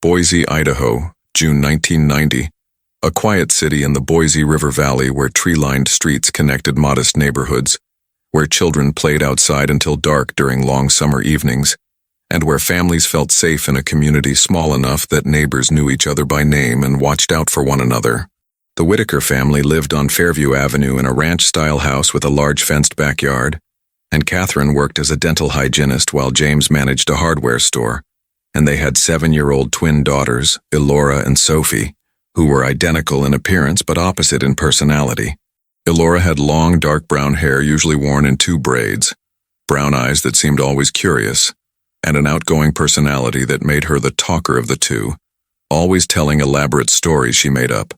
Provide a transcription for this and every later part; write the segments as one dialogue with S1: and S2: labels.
S1: Boise, Idaho, June 1990. A quiet city in the Boise River Valley where tree-lined streets connected modest neighborhoods, where children played outside until dark during long summer evenings, and where families felt safe in a community small enough that neighbors knew each other by name and watched out for one another. The Whittaker family lived on Fairview Avenue in a ranch-style house with a large fenced backyard, and Catherine worked as a dental hygienist while James managed a hardware store, and they had 7-year-old twin daughters, Elora and Sophie, who were identical in appearance but opposite in personality. Elora had long, dark brown hair usually worn in 2 braids, brown eyes that seemed always curious, and an outgoing personality that made her the talker of the two, always telling elaborate stories she made up,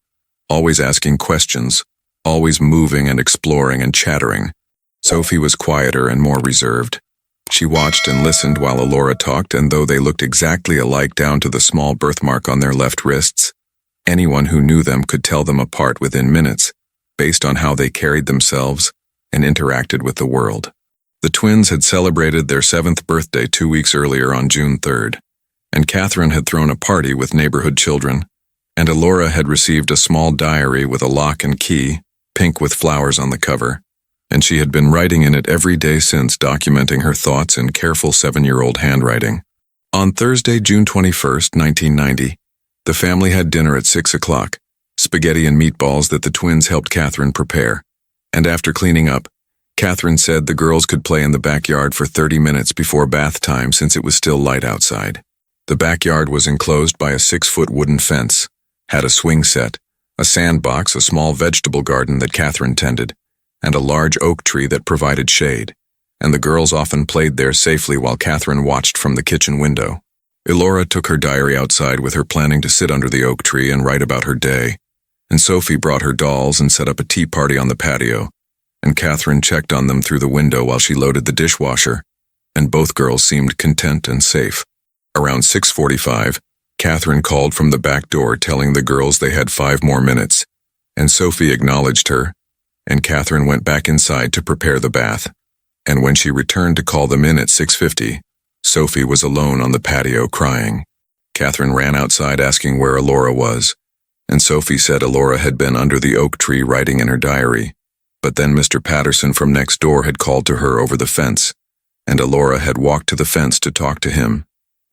S1: always asking questions, always moving and exploring and chattering. Sophie was quieter and more reserved. She watched and listened while Elora talked, and though they looked exactly alike down to the small birthmark on their left wrists, anyone who knew them could tell them apart within minutes, based on how they carried themselves and interacted with the world. The twins had celebrated their 7th birthday 2 weeks earlier on June 3rd, and Catherine had thrown a party with neighborhood children, and Elora had received a small diary with a lock and key, pink with flowers on the cover, and she had been writing in it every day since, documenting her thoughts in careful 7-year-old handwriting. On Thursday, June 21st, 1990, the family had dinner at 6 o'clock, spaghetti and meatballs that the twins helped Catherine prepare, and after cleaning up, Catherine said the girls could play in the backyard for 30 minutes before bath time since it was still light outside. The backyard was enclosed by a 6-foot wooden fence, had a swing set, a sandbox, a small vegetable garden that Catherine tended, and a large oak tree that provided shade, and the girls often played there safely while Catherine watched from the kitchen window. Elora took her diary outside with her planning to sit under the oak tree and write about her day, and Sophie brought her dolls and set up a tea party on the patio, and Catherine checked on them through the window while she loaded the dishwasher, and both girls seemed content and safe. Around 6:45, Catherine called from the back door telling the girls they had 5 more minutes, and Sophie acknowledged her, and Catherine went back inside to prepare the bath, and when she returned to call them in at 6:50, Sophie was alone on the patio crying. Catherine ran outside asking where Elora was, and Sophie said Elora had been under the oak tree writing in her diary, but then Mr. Patterson from next door had called to her over the fence, and Elora had walked to the fence to talk to him,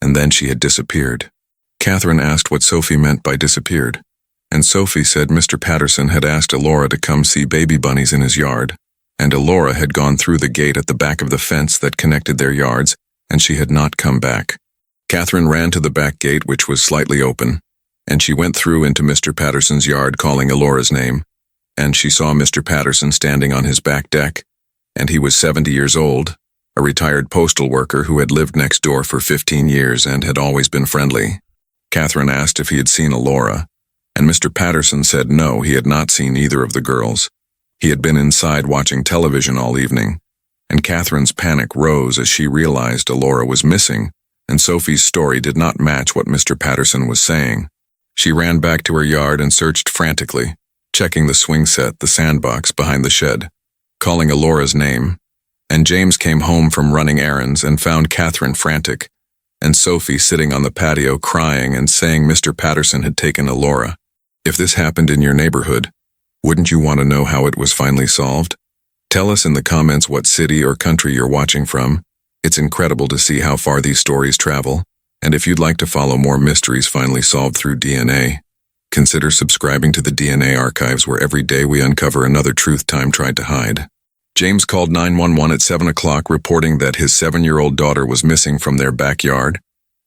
S1: and then she had disappeared. Catherine asked what Sophie meant by disappeared, and Sophie said Mr. Patterson had asked Elora to come see baby bunnies in his yard, and Elora had gone through the gate at the back of the fence that connected their yards, and she had not come back. Catherine ran to the back gate, which was slightly open, and she went through into Mr. Patterson's yard calling Elora's name, and she saw Mr. Patterson standing on his back deck, and he was 70 years old, a retired postal worker who had lived next door for 15 years and had always been friendly. Catherine asked if he had seen Elora, and Mr. Patterson said no, he had not seen either of the girls. He had been inside watching television all evening, and Catherine's panic rose as she realized Elora was missing, and Sophie's story did not match what Mr. Patterson was saying. She ran back to her yard and searched frantically, checking the swing set, the sandbox behind the shed, calling Elora's name, and James came home from running errands and found Catherine frantic, and Sophie sitting on the patio crying and saying Mr. Patterson had taken Elora. If this happened in your neighborhood, wouldn't you want to know how it was finally solved? Tell us in the comments what city or country you're watching from. It's incredible to see how far these stories travel, and if you'd like to follow more mysteries finally solved through DNA, consider subscribing to the DNA archives, where every day we uncover another truth time tried to hide. James called 911 at 7 o'clock reporting that his 7-year-old daughter was missing from their backyard,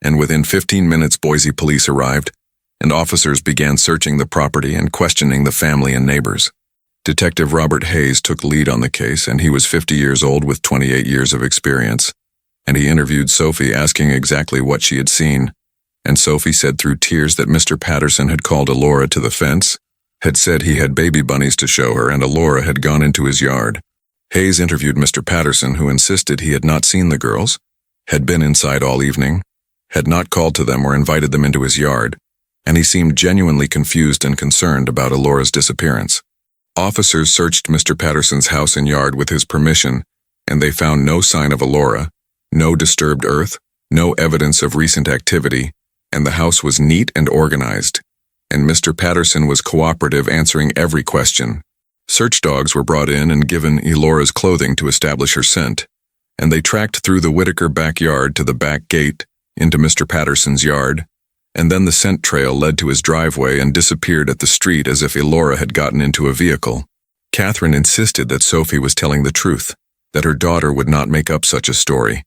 S1: and within 15 minutes Boise police arrived, and officers began searching the property and questioning the family and neighbors. Detective Robert Hayes took lead on the case, and he was 50 years old with 28 years of experience, and he interviewed Sophie asking exactly what she had seen, and Sophie said through tears that Mr. Patterson had called Elora to the fence, had said he had baby bunnies to show her, and Elora had gone into his yard. Hayes interviewed Mr. Patterson, who insisted he had not seen the girls, had been inside all evening, had not called to them or invited them into his yard, and he seemed genuinely confused and concerned about Elora's disappearance. Officers searched Mr. Patterson's house and yard with his permission, and they found no sign of Elora, no disturbed earth, no evidence of recent activity, and the house was neat and organized, and Mr. Patterson was cooperative, answering every question. Search dogs were brought in and given Elora's clothing to establish her scent, and they tracked through the Whittaker backyard to the back gate, into Mr. Patterson's yard, and then the scent trail led to his driveway and disappeared at the street as if Elora had gotten into a vehicle. Catherine insisted that Sophie was telling the truth, that her daughter would not make up such a story.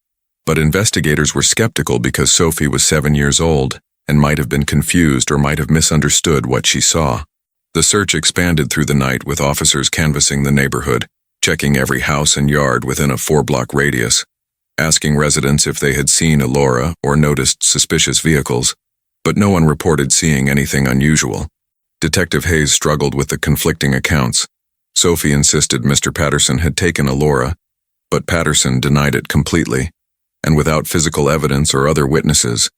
S1: But investigators were skeptical because Sophie was 7 years old and might have been confused or might have misunderstood what she saw. The search expanded through the night, with officers canvassing the neighborhood, checking every house and yard within a 4-block radius, asking residents if they had seen Elora or noticed suspicious vehicles, but no one reported seeing anything unusual. Detective Hayes struggled with the conflicting accounts. Sophie insisted Mr. Patterson had taken Elora, but Patterson denied it completely, and without physical evidence or other witnesses,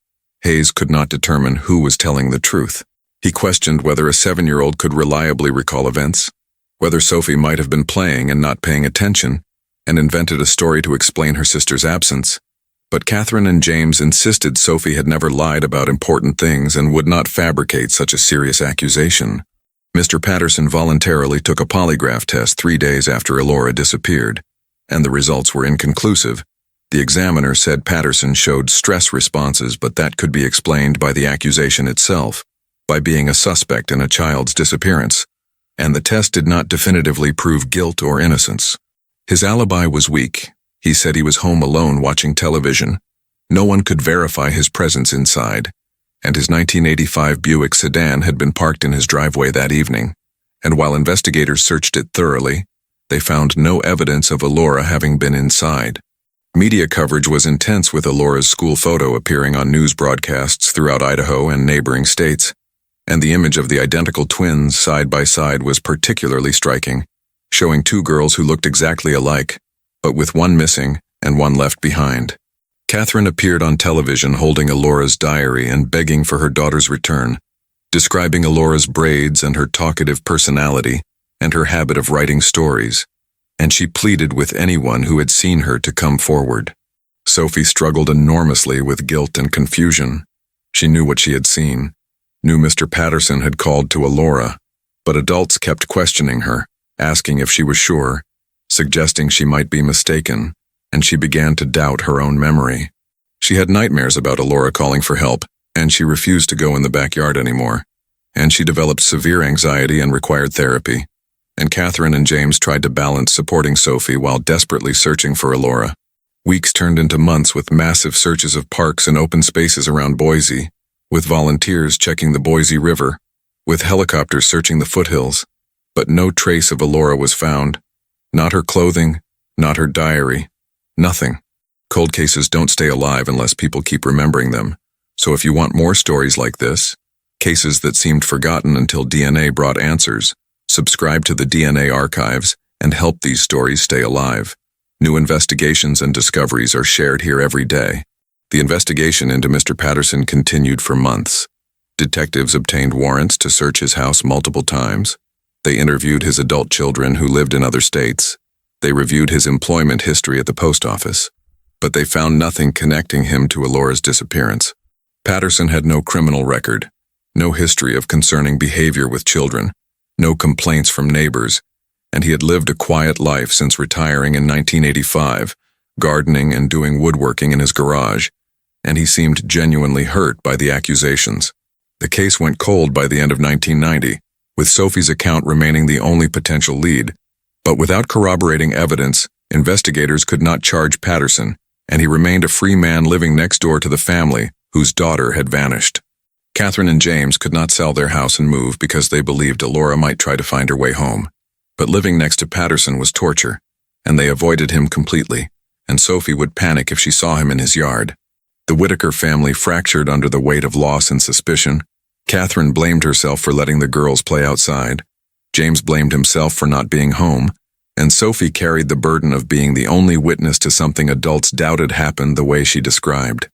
S1: Hayes could not determine who was telling the truth. He questioned whether a 7-year-old could reliably recall events, whether Sophie might have been playing and not paying attention, and invented a story to explain her sister's absence. But Catherine and James insisted Sophie had never lied about important things and would not fabricate such a serious accusation. Mr. Patterson voluntarily took a polygraph test 3 days after Elora disappeared, and the results were inconclusive. The examiner said Patterson showed stress responses, but that could be explained by the accusation itself, by being a suspect in a child's disappearance, and the test did not definitively prove guilt or innocence. His alibi was weak. He said he was home alone watching television. No one could verify his presence inside, and his 1985 Buick sedan had been parked in his driveway that evening, and while investigators searched it thoroughly, they found no evidence of Elora having been inside. Media coverage was intense, with Elora's school photo appearing on news broadcasts throughout Idaho and neighboring states, and the image of the identical twins side by side was particularly striking, showing 2 girls who looked exactly alike, but with one missing and one left behind. Catherine appeared on television holding Elora's diary and begging for her daughter's return, describing Elora's braids and her talkative personality and her habit of writing stories, and she pleaded with anyone who had seen her to come forward. Sophie struggled enormously with guilt and confusion. She knew what she had seen, knew Mr. Patterson had called to Elora, but adults kept questioning her, asking if she was sure, suggesting she might be mistaken, and she began to doubt her own memory. She had nightmares about Elora calling for help, and she refused to go in the backyard anymore, and she developed severe anxiety and required therapy. And Catherine and James tried to balance supporting Sophie while desperately searching for Elora. Weeks turned into months, with massive searches of parks and open spaces around Boise, with volunteers checking the Boise River, with helicopters searching the foothills, but no trace of Elora was found. Not her clothing, not her diary, nothing. Cold cases don't stay alive unless people keep remembering them, so if you want more stories like this, cases that seemed forgotten until DNA brought answers, subscribe to the DNA archives and help these stories stay alive. New investigations and discoveries are shared here every day. The investigation into Mr. Patterson continued for months. Detectives obtained warrants to search his house multiple times. They interviewed his adult children who lived in other states. They reviewed his employment history at the post office, but they found nothing connecting him to Elora's disappearance. Patterson had no criminal record, no history of concerning behavior with children, no complaints from neighbors, and he had lived a quiet life since retiring in 1985, gardening and doing woodworking in his garage, and he seemed genuinely hurt by the accusations. The case went cold by the end of 1990, with Sophie's account remaining the only potential lead. But without corroborating evidence, investigators could not charge Patterson, and he remained a free man living next door to the family whose daughter had vanished. Catherine and James could not sell their house and move because they believed Elora might try to find her way home. But living next to Patterson was torture, and they avoided him completely, and Sophie would panic if she saw him in his yard. The Whittaker family fractured under the weight of loss and suspicion. Catherine blamed herself for letting the girls play outside. James blamed himself for not being home, and Sophie carried the burden of being the only witness to something adults doubted happened the way she described.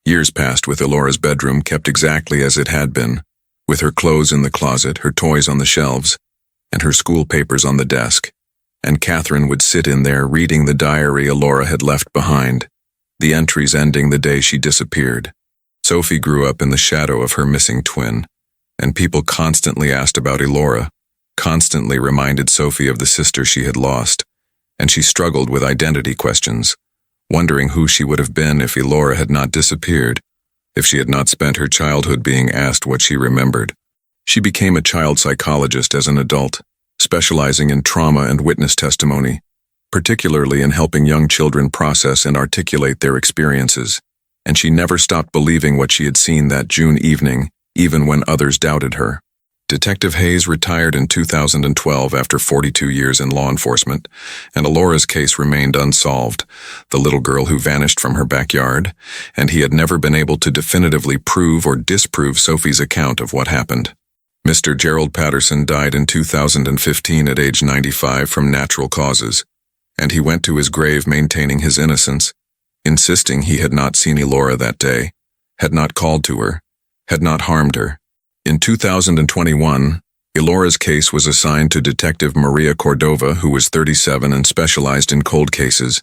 S1: Years passed with Elora's bedroom kept exactly as it had been, with her clothes in the closet, her toys on the shelves, and her school papers on the desk, and Catherine would sit in there reading the diary Elora had left behind, the entries ending the day she disappeared. Sophie grew up in the shadow of her missing twin, and people constantly asked about Elora, constantly reminded Sophie of the sister she had lost, and she struggled with identity questions, wondering who she would have been if Elora had not disappeared, if she had not spent her childhood being asked what she remembered. She became a child psychologist as an adult, specializing in trauma and witness testimony, particularly in helping young children process and articulate their experiences, and she never stopped believing what she had seen that June evening, even when others doubted her. Detective Hayes retired in 2012 after 42 years in law enforcement, and Elora's case remained unsolved, the little girl who vanished from her backyard, and he had never been able to definitively prove or disprove Sophie's account of what happened. Mr. Gerald Patterson died in 2015 at age 95 from natural causes, and he went to his grave maintaining his innocence, insisting he had not seen Elora that day, had not called to her, had not harmed her. In 2021, Elora's case was assigned to Detective Maria Cordova, who was 37 and specialized in cold cases,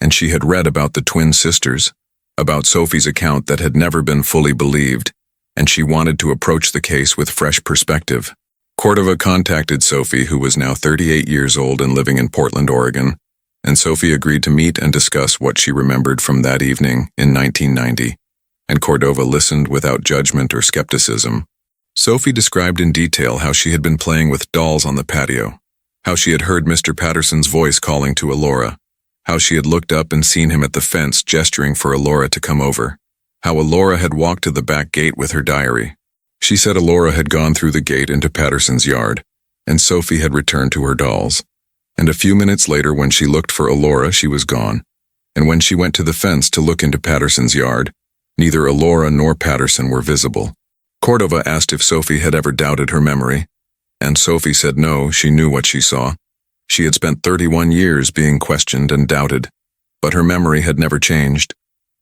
S1: and she had read about the twin sisters, about Sophie's account that had never been fully believed, and she wanted to approach the case with fresh perspective. Cordova contacted Sophie, who was now 38 years old and living in Portland, Oregon, and Sophie agreed to meet and discuss what she remembered from that evening in 1990, and Cordova listened without judgment or skepticism. Sophie described in detail how she had been playing with dolls on the patio, how she had heard Mr. Patterson's voice calling to Elora, how she had looked up and seen him at the fence gesturing for Elora to come over, how Elora had walked to the back gate with her diary. She said Elora had gone through the gate into Patterson's yard, and Sophie had returned to her dolls. And a few minutes later, when she looked for Elora, she was gone. And when she went to the fence to look into Patterson's yard, neither Elora nor Patterson were visible. Cordova asked if Sophie had ever doubted her memory, and Sophie said no, she knew what she saw. She had spent 31 years being questioned and doubted, but her memory had never changed.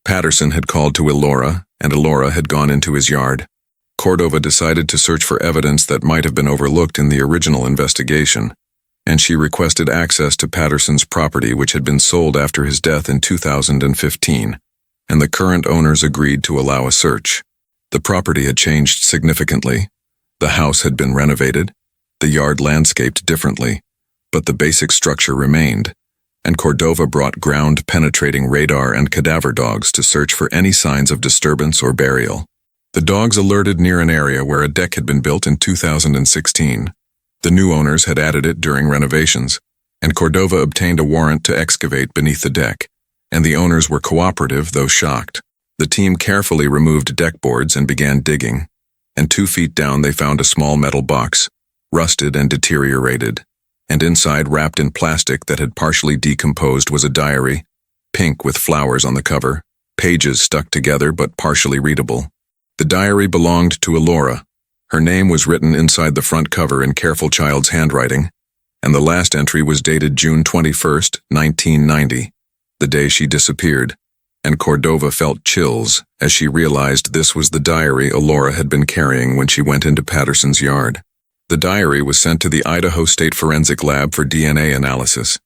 S1: Patterson had called to Elora, and Elora had gone into his yard. Cordova decided to search for evidence that might have been overlooked in the original investigation, and she requested access to Patterson's property, which had been sold after his death in 2015, and the current owners agreed to allow a search. The property had changed significantly. The house had been renovated, the yard landscaped differently, but the basic structure remained, and Cordova brought ground-penetrating radar and cadaver dogs to search for any signs of disturbance or burial. The dogs alerted near an area where a deck had been built in 2016. The new owners had added it during renovations, and Cordova obtained a warrant to excavate beneath the deck, and the owners were cooperative, though shocked. The team carefully removed deck boards and began digging, and 2 feet down they found a small metal box, rusted and deteriorated, and inside, wrapped in plastic that had partially decomposed, was a diary, pink with flowers on the cover, pages stuck together but partially readable. The diary belonged to Elora. Her name was written inside the front cover in careful child's handwriting, and the last entry was dated June 21, 1990, the day she disappeared, and Cordova felt chills as she realized this was the diary Elora had been carrying when she went into Patterson's yard. The diary was sent to the Idaho State Forensic Lab for DNA analysis,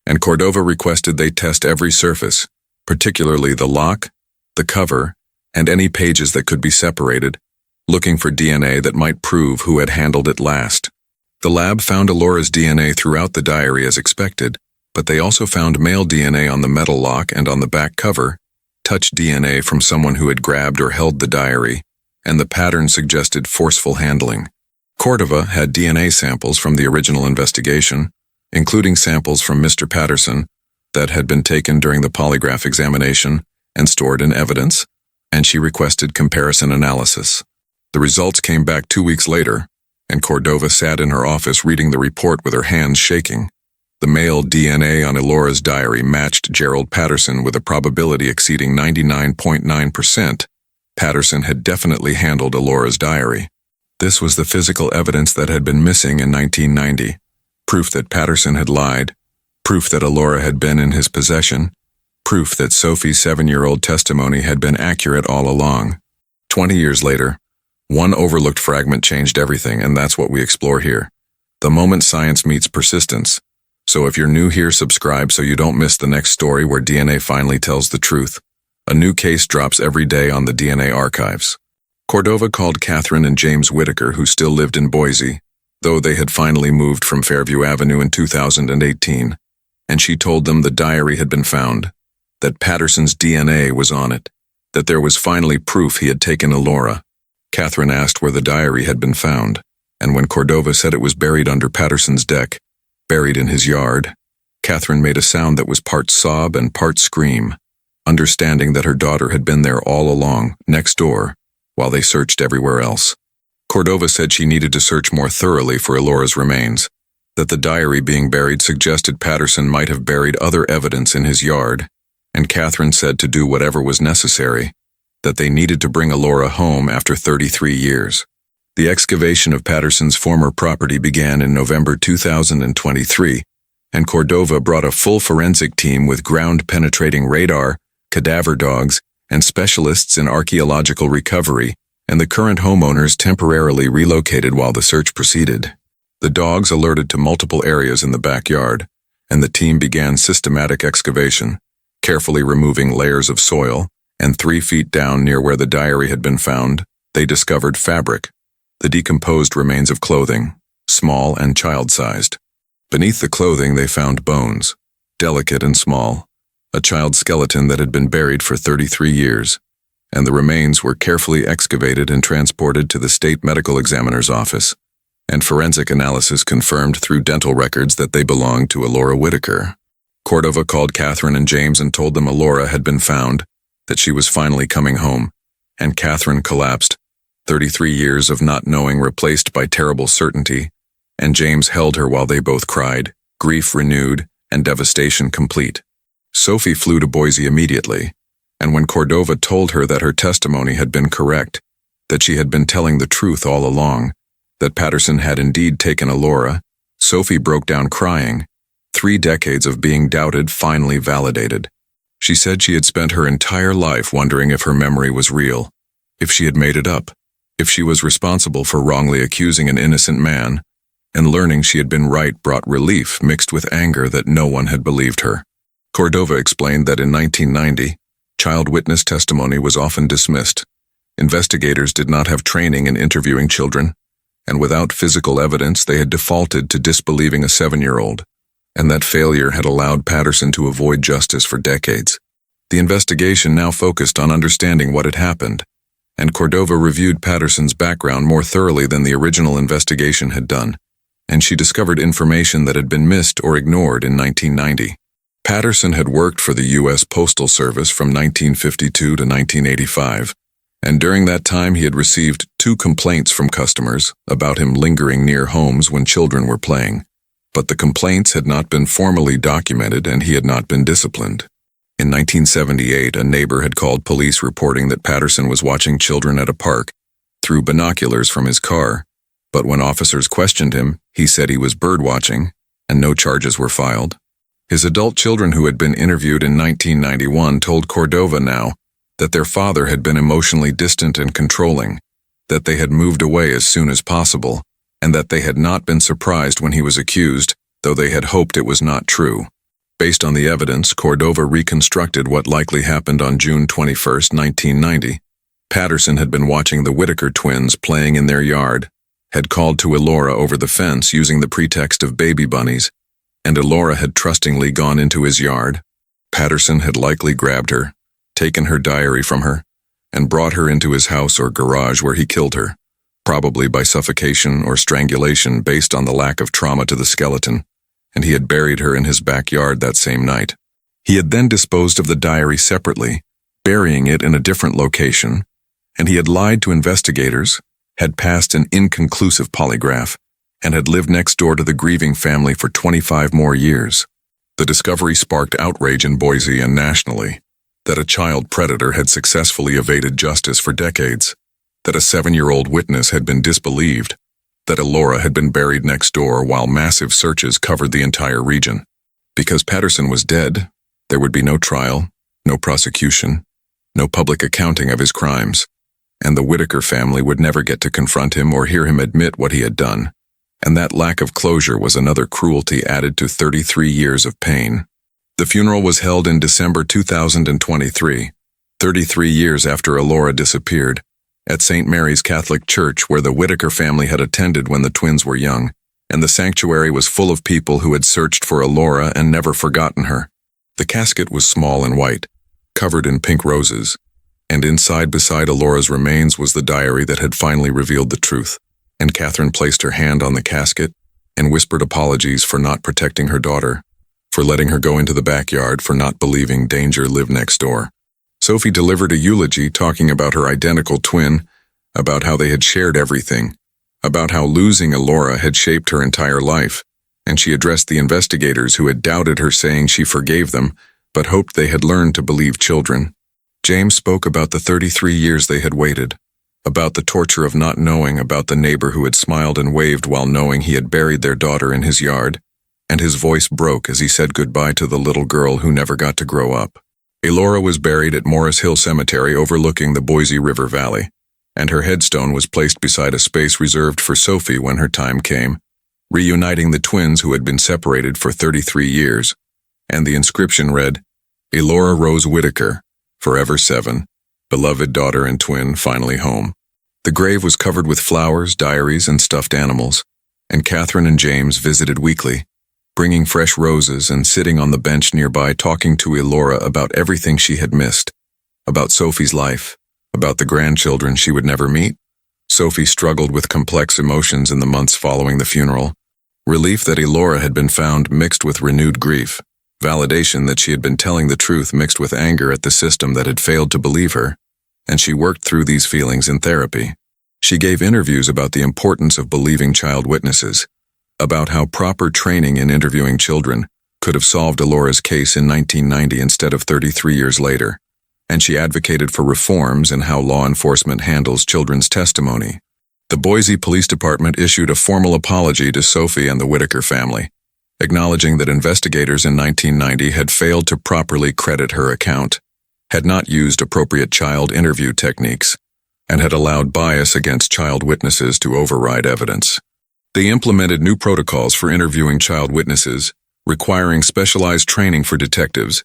S1: and Cordova requested they test every surface, particularly the lock, the cover, and any pages that could be separated, looking for DNA that might prove who had handled it last. The lab found Elora's DNA throughout the diary as expected, but they also found male DNA on the metal lock and on the back cover, touch DNA from someone who had grabbed or held the diary, and the pattern suggested forceful handling. Cordova had DNA samples from the original investigation, including samples from Mr. Patterson that had been taken during the polygraph examination and stored in evidence, and she requested comparison analysis. The results came back 2 weeks later, and Cordova sat in her office reading the report with her hands shaking. The male DNA on Elora's diary matched Gerald Patterson with a probability exceeding 99.9%. Patterson had definitely handled Elora's diary. This was the physical evidence that had been missing in 1990, proof that Patterson had lied, proof that Elora had been in his possession, proof that Sophie's 7-year-old testimony had been accurate all along. 20 years later, one overlooked fragment changed everything, and that's what we explore here. The moment science meets persistence. So if you're new here, subscribe so you don't miss the next story where DNA finally tells the truth. A new case drops every day on the DNA archives. Cordova called Catherine and James Whittaker, who still lived in Boise, though they had finally moved from Fairview Avenue in 2018, and she told them the diary had been found, that Patterson's DNA was on it, that there was finally proof he had taken Elora. Catherine asked where the diary had been found, and when Cordova said it was buried under Patterson's deck, buried in his yard, Catherine made a sound that was part sob and part scream, understanding that her daughter had been there all along, next door, while they searched everywhere else. Cordova said she needed to search more thoroughly for Elora's remains, that the diary being buried suggested Patterson might have buried other evidence in his yard, and Catherine said to do whatever was necessary, that they needed to bring Elora home after 33 years. The excavation of Patterson's former property began in November 2023, and Cordova brought a full forensic team with ground-penetrating radar, cadaver dogs, and specialists in archaeological recovery, and the current homeowners temporarily relocated while the search proceeded. The dogs alerted to multiple areas in the backyard, and the team began systematic excavation, carefully removing layers of soil, and 3 feet down near where the diary had been found, they discovered fabric, the decomposed remains of clothing, small and child-sized. Beneath the clothing they found bones, delicate and small, a child's skeleton that had been buried for 33 years, and the remains were carefully excavated and transported to the state medical examiner's office, and forensic analysis confirmed through dental records that they belonged to Elora Whittaker. Cordova called Catherine and James and told them Elora had been found, that she was finally coming home, and Catherine collapsed, 33 years of not knowing replaced by terrible certainty, and James held her while they both cried, grief renewed and devastation complete. Sophie flew to Boise immediately, and when Cordova told her that her testimony had been correct, that she had been telling the truth all along, that Patterson had indeed taken Elora, Sophie broke down crying. 3 decades of being doubted finally validated. She said she had spent her entire life wondering if her memory was real, if she had made it up, if she was responsible for wrongly accusing an innocent man, and learning she had been right brought relief mixed with anger that no one had believed her. Cordova explained that in 1990, child witness testimony was often dismissed. Investigators did not have training in interviewing children, and without physical evidence they had defaulted to disbelieving a 7-year-old, and that failure had allowed Patterson to avoid justice for decades. The investigation now focused on understanding what had happened, and Cordova reviewed Patterson's background more thoroughly than the original investigation had done, and she discovered information that had been missed or ignored in 1990. Patterson had worked for the U.S. Postal Service from 1952 to 1985, and during that time he had received 2 complaints from customers about him lingering near homes when children were playing. But the complaints had not been formally documented and he had not been disciplined. In 1978, a neighbor had called police reporting that Patterson was watching children at a park through binoculars from his car, but when officers questioned him, he said he was birdwatching, and no charges were filed. His adult children who had been interviewed in 1991 told Cordova now that their father had been emotionally distant and controlling, that they had moved away as soon as possible, and that they had not been surprised when he was accused, though they had hoped it was not true. Based on the evidence, Cordova reconstructed what likely happened on June 21, 1990. Patterson had been watching the Whittaker twins playing in their yard, had called to Elora over the fence using the pretext of baby bunnies, and Elora had trustingly gone into his yard. Patterson had likely grabbed her, taken her diary from her, and brought her into his house or garage where he killed her, probably by suffocation or strangulation based on the lack of trauma to the skeleton, and he had buried her in his backyard that same night. He had then disposed of the diary separately, burying it in a different location, and he had lied to investigators, had passed an inconclusive polygraph, and had lived next door to the grieving family for 25 more years. The discovery sparked outrage in Boise and nationally, that a child predator had successfully evaded justice for decades, that a 7-year-old witness had been disbelieved, that Elora had been buried next door while massive searches covered the entire region. Because Patterson was dead, there would be no trial, no prosecution, no public accounting of his crimes, and the Whittaker family would never get to confront him or hear him admit what he had done. And that lack of closure was another cruelty added to 33 years of pain. The funeral was held in December 2023, 33 years after Elora disappeared, at St. Mary's Catholic Church where the Whittaker family had attended when the twins were young, and the sanctuary was full of people who had searched for Elora and never forgotten her. The casket was small and white, covered in pink roses, and inside beside Elora's remains was the diary that had finally revealed the truth. And Catherine placed her hand on the casket and whispered apologies for not protecting her daughter, for letting her go into the backyard, for not believing danger lived next door. Sophie delivered a eulogy talking about her identical twin, about how they had shared everything, about how losing Elora had shaped her entire life, and she addressed the investigators who had doubted her, saying she forgave them, but hoped they had learned to believe children. James spoke about the 33 years they had waited, about the torture of not knowing, about the neighbor who had smiled and waved while knowing he had buried their daughter in his yard, and his voice broke as he said goodbye to the little girl who never got to grow up. Elora was buried at Morris Hill Cemetery overlooking the Boise River Valley, and her headstone was placed beside a space reserved for Sophie when her time came, reuniting the twins who had been separated for 33 years, and the inscription read, "Elora Rose Whittaker, forever 7, beloved daughter and twin finally home." The grave was covered with flowers, diaries, and stuffed animals, and Catherine and James visited weekly, bringing fresh roses and sitting on the bench nearby talking to Elora about everything she had missed, about Sophie's life, about the grandchildren she would never meet. Sophie struggled with complex emotions in the months following the funeral. Relief that Elora had been found mixed with renewed grief, validation that she had been telling the truth mixed with anger at the system that had failed to believe her, and she worked through these feelings in therapy. She gave interviews about the importance of believing child witnesses, about how proper training in interviewing children could have solved Elora's case in 1990 instead of 33 years later, and she advocated for reforms in how law enforcement handles children's testimony. The Boise Police Department issued a formal apology to Sophie and the Whittaker family, acknowledging that investigators in 1990 had failed to properly credit her account, had not used appropriate child interview techniques, and had allowed bias against child witnesses to override evidence. They implemented new protocols for interviewing child witnesses, requiring specialized training for detectives,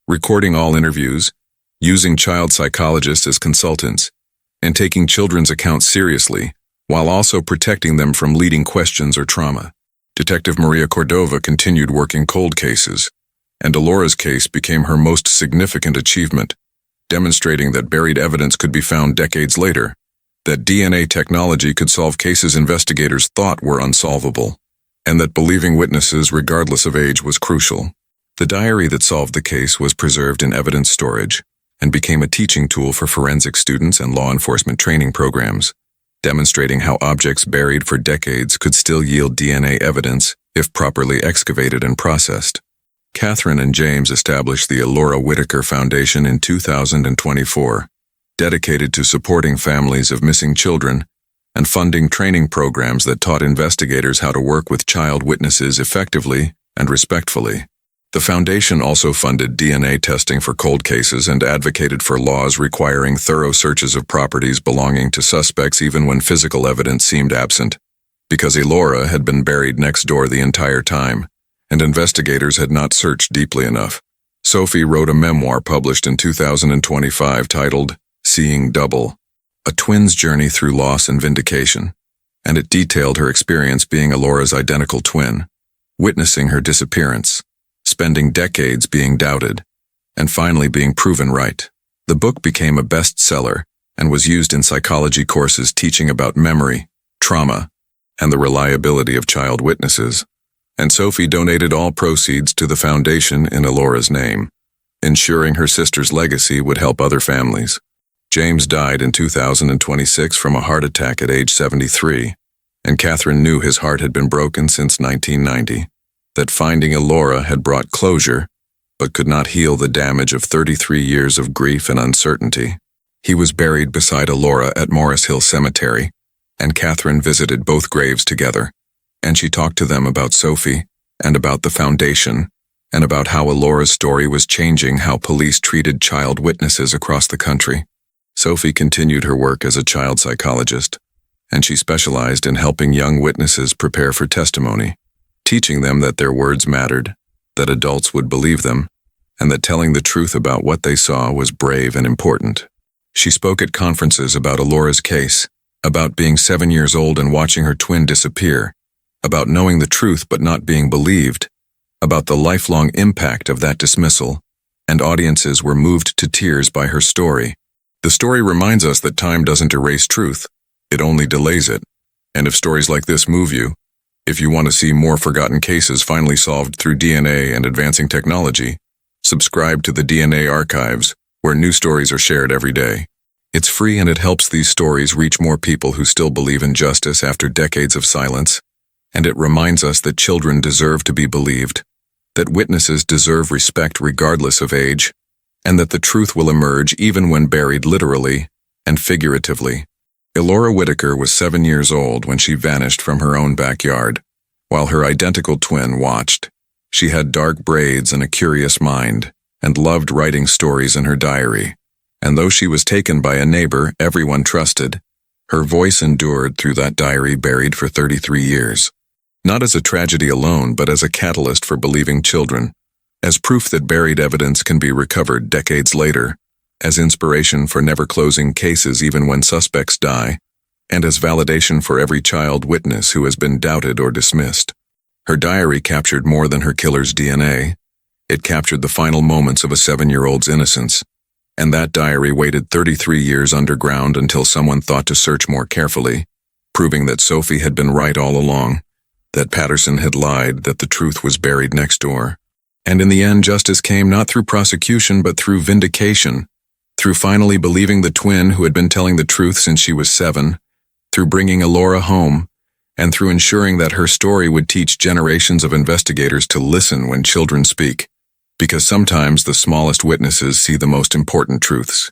S1: recording all interviews, using child psychologists as consultants, and taking children's accounts seriously, while also protecting them from leading questions or trauma. Detective Maria Cordova continued working cold cases, and Elora's case became her most significant achievement, demonstrating that buried evidence could be found decades later, that DNA technology could solve cases investigators thought were unsolvable, and that believing witnesses regardless of age was crucial. The diary that solved the case was preserved in evidence storage and became a teaching tool for forensic students and law enforcement training programs, demonstrating how objects buried for decades could still yield DNA evidence if properly excavated and processed. Catherine and James established the Elora Whittaker Foundation in 2024, dedicated to supporting families of missing children and funding training programs that taught investigators how to work with child witnesses effectively and respectfully. The foundation also funded DNA testing for cold cases and advocated for laws requiring thorough searches of properties belonging to suspects even when physical evidence seemed absent, because Elora had been buried next door the entire time, and investigators had not searched deeply enough. Sophie wrote a memoir published in 2025 titled Seeing Double, A Twin's Journey Through Loss and Vindication, and it detailed her experience being Elora's identical twin, witnessing her disappearance, spending decades being doubted, and finally being proven right. The book became a bestseller and was used in psychology courses teaching about memory, trauma, and the reliability of child witnesses. And Sophie donated all proceeds to the foundation in Elora's name, ensuring her sister's legacy would help other families. James died in 2026 from a heart attack at age 73, and Catherine knew his heart had been broken since 1990, that finding Elora had brought closure, but could not heal the damage of 33 years of grief and uncertainty. He was buried beside Elora at Morris Hill Cemetery, and Catherine visited both graves together, and she talked to them about Sophie and about the foundation, and about how Elora's story was changing how police treated child witnesses across the country. Sophie continued her work as a child psychologist, and she specialized in helping young witnesses prepare for testimony, teaching them that their words mattered, that adults would believe them, and that telling the truth about what they saw was brave and important. She spoke at conferences about Elora's case, about being 7 years old and watching her twin disappear, about knowing the truth but not being believed, about the lifelong impact of that dismissal, and audiences were moved to tears by her story. The story reminds us that time doesn't erase truth, it only delays it. And if stories like this move you, if you want to see more forgotten cases finally solved through DNA and advancing technology, subscribe to the DNA Archives, where new stories are shared every day. It's free and it helps these stories reach more people who still believe in justice after decades of silence. And it reminds us that children deserve to be believed, that witnesses deserve respect regardless of age, and that the truth will emerge even when buried literally and figuratively. Elora Whittaker was 7 years old when she vanished from her own backyard, while her identical twin watched. She had dark braids and a curious mind, and loved writing stories in her diary. And though she was taken by a neighbor everyone trusted, her voice endured through that diary buried for 33 years. Not as a tragedy alone, but as a catalyst for believing children, as proof that buried evidence can be recovered decades later, as inspiration for never closing cases even when suspects die, and as validation for every child witness who has been doubted or dismissed. Her diary captured more than her killer's DNA. It captured the final moments of a 7-year-old's innocence, and that diary waited 33 years underground until someone thought to search more carefully, proving that Sophie had been right all along, that Patterson had lied, that the truth was buried next door. And in the end, justice came not through prosecution but through vindication, through finally believing the twin who had been telling the truth since she was 7, through bringing Elora home, and through ensuring that her story would teach generations of investigators to listen when children speak, because sometimes the smallest witnesses see the most important truths.